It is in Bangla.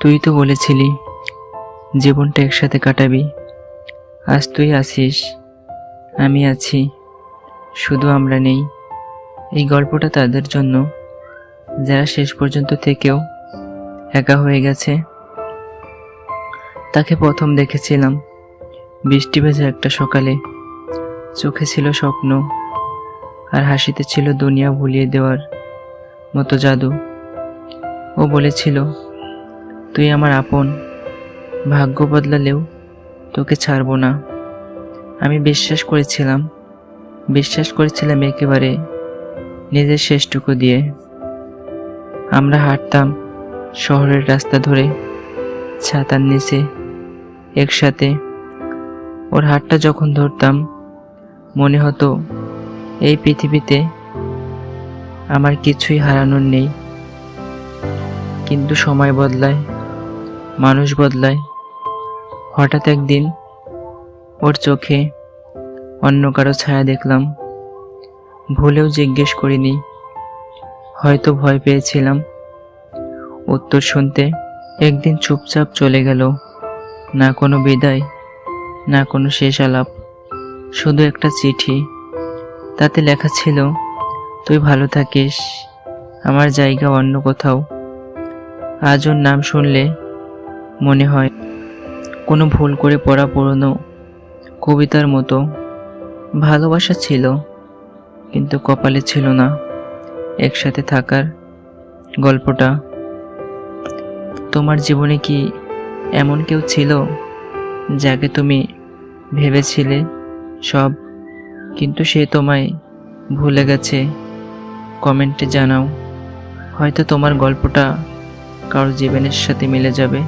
তুই তো বলেছিলি জীবনটা একসাথে কাটাবি। আজ তুই আছিস, আমি আছি, শুধু আমরা নেই। এই গল্পটা তাদের জন্য যারা শেষ পর্যন্ত থেকেও একা হয়ে গেছে। তাকে প্রথম দেখেছিলাম বৃষ্টি ভেজা একটা সকালে। চোখে ছিল স্বপ্ন, আর হাসিতে ছিল দুনিয়া ভুলিয়ে দেওয়ার মতো জাদু। ও বলেছিল, তুই আমার আপন, ভাগ্য বদলালেও তোকে ছাড়বো না। আমি বিশ্বাস করেছিলাম একেবারে নিজের শেষটুকু দিয়ে। আমরা হাঁটতাম শহরের রাস্তা ধরে, ছাতার নিচে একসাথে। ওর হাতটা যখন ধরতাম মনে হতো এই পৃথিবীতে আমার কিছুই হারানোর নেই। কিন্তু সময় বদলায়, মানুষ বদলায়। হঠাৎ একদিন ওর চোখে অন্য কারো ছায়া দেখলাম। ভুলেও জিজ্ঞেস করিনি, হয়তো ভয় পেয়েছিলাম উত্তর শুনতে। একদিন চুপচাপ চলে গেল, না কোনো বিদায়, না কোনো শেষ আলাপ, শুধু একটা চিঠি। তাতে লেখা ছিল, তুই ভালো থাকিস, আমার জায়গা অন্য কোথাও। আজ ওর নাম শুনলে মনে হয় কোনো ভুল করে পড়া পুরনো কবিতার মতো। ভালোবাসা ছিল, কিন্তু কপালে ছিল না একসাথে থাকার গল্পটা। তোমার জীবনে কি এমন কেউ ছিল যাকে তুমি ভেবেছিলে সব, কিন্তু সে তোমায় ভুলে গেছে? কমেন্টে জানাও, হয়তো তোমার গল্পটা কারো জীবনের সাথে মিলে যাবে।